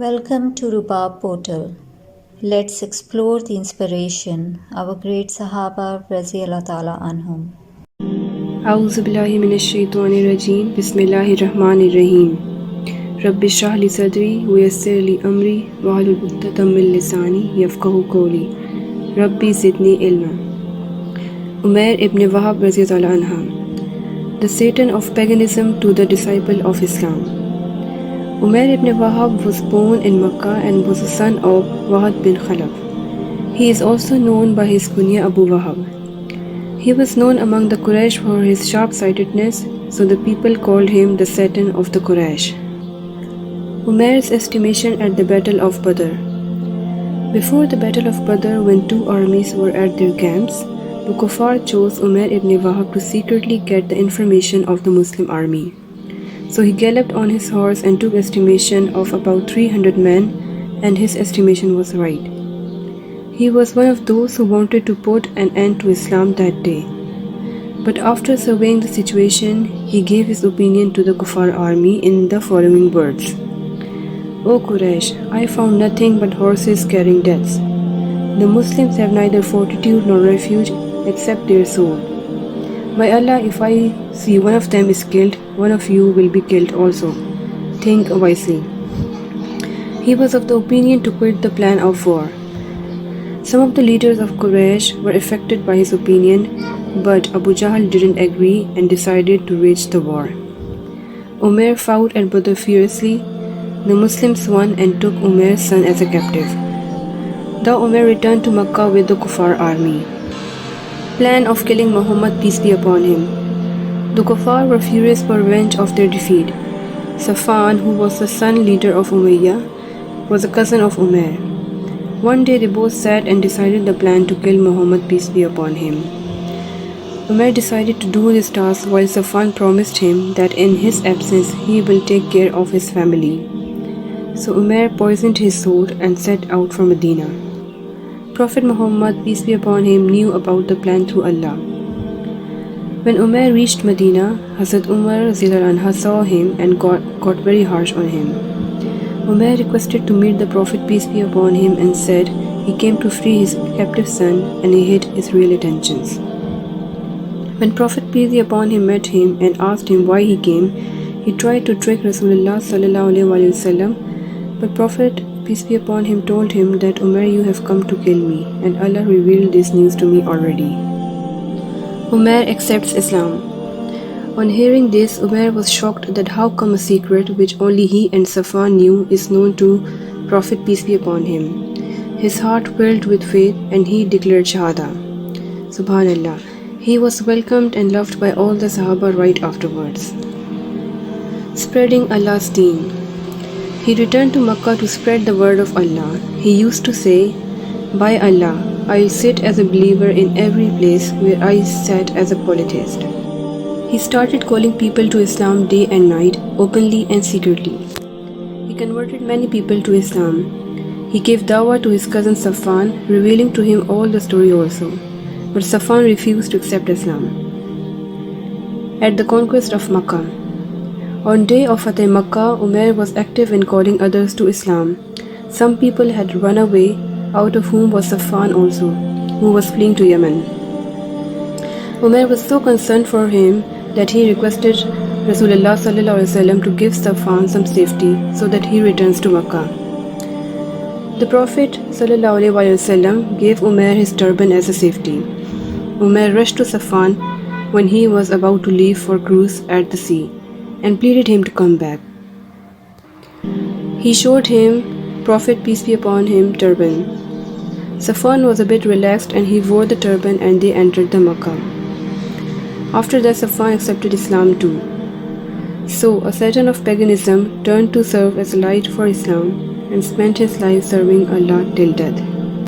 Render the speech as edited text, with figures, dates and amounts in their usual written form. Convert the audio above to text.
Welcome to Rubab Portal. Let's explore the inspiration, our great Sahaba Raziallahu Ta'ala Anhum. A'udhu billahi minash shaitani rajim. Bismillahir Rahim. Rabbi shrah li sadri wa yassir li amri wahlul 'uqdatam min lisani yafqahu qawli. Rabbi zidni ilma. Umair ibn Wahab Radiyallahu anha. The Satan of paganism to the disciple of Islam. Umair ibn Wahab was born in Makkah and was the son of Wahab bin Khalaf. He is also known by his kunya Abu Wahab. He was known among the Quraysh for his sharp-sightedness, so the people called him the Satan of the Quraysh. Umair's estimation at the Battle of Badr. Before the Battle of Badr, when two armies were at their camps, the Kuffar chose Umair ibn Wahab to secretly get the information of the Muslim army. So he galloped on his horse and took estimation of about 300 men, and his estimation was right. He was one of those who wanted to put an end to Islam that day. But after surveying the situation, he gave his opinion to the Kuffar army in the following words. O Quraysh, I found nothing but horses carrying deaths. The Muslims have neither fortitude nor refuge except their soul. By Allah, if I see one of them is killed, one of you will be killed also. Think wisely. He was of the opinion to quit the plan of war. Some of the leaders of Quraysh were affected by his opinion, but Abu Jahl didn't agree and decided to wage the war. Umair fought at Badr fiercely. The Muslims won and took Umair's son as a captive. Now Umair returned to Makkah with the Kuffar army. Plan of killing Muhammad, peace be upon him. The Kuffar were furious for revenge of their defeat. Safwan, who was the son leader of Umayyah, was a cousin of Umair. One day they both sat and decided the plan to kill Muhammad, peace be upon him. Umair decided to do this task while Safwan promised him that in his absence he will take care of his family. So Umair poisoned his sword and set out for Medina. Prophet Muhammad, peace be upon him, knew about the plan through Allah. When Umair reached Medina, Hazrat Umar Radiyallahu anha saw him and got very harsh on him. Umair requested to meet the Prophet, peace be upon him, and said he came to free his captive son and he hid his real intentions. When Prophet, peace be upon him, met him and asked him why he came, he tried to trick Rasulullah sallallahu alaihi wasallam, but Prophet, peace be upon him, told him that Umair, you have come to kill me, and Allah revealed this news to me already. Umair accepts Islam. On hearing this, Umair was shocked that how come a secret which only he and Safwan knew is known to Prophet, peace be upon him. His heart filled with faith and he declared Shahada. Subhanallah. He was welcomed and loved by all the Sahaba right afterwards. Spreading Allah's deen. He returned to Makkah to spread the word of Allah. He used to say, by Allah, I sit as a believer in every place where I sat as a polytheist. He started calling people to Islam day and night, openly and secretly. He converted many people to Islam. He gave dawah to his cousin Safwan, revealing to him all the story also. But Safwan refused to accept Islam. At the conquest of Makkah. On day of Fateh Makkah, Umair was active in calling others to Islam. Some people had run away, out of whom was Safwan also, who was fleeing to Yemen. Umair was so concerned for him that he requested Rasulullah sallallahu alaihi wasallam to give Safwan some safety so that he returns to Makkah. The Prophet sallallahu alaihi wasallam gave Umair his turban as a safety. Umair rushed to Safwan when he was about to leave for cruise at the sea and pleaded him to come back. He showed him Prophet, peace be upon him, turban. Safwan was a bit relaxed and he wore the turban and they entered the Makkah. After that, Safwan accepted Islam too. So, a Satan of paganism turned to serve as a light for Islam and spent his life serving Allah till death.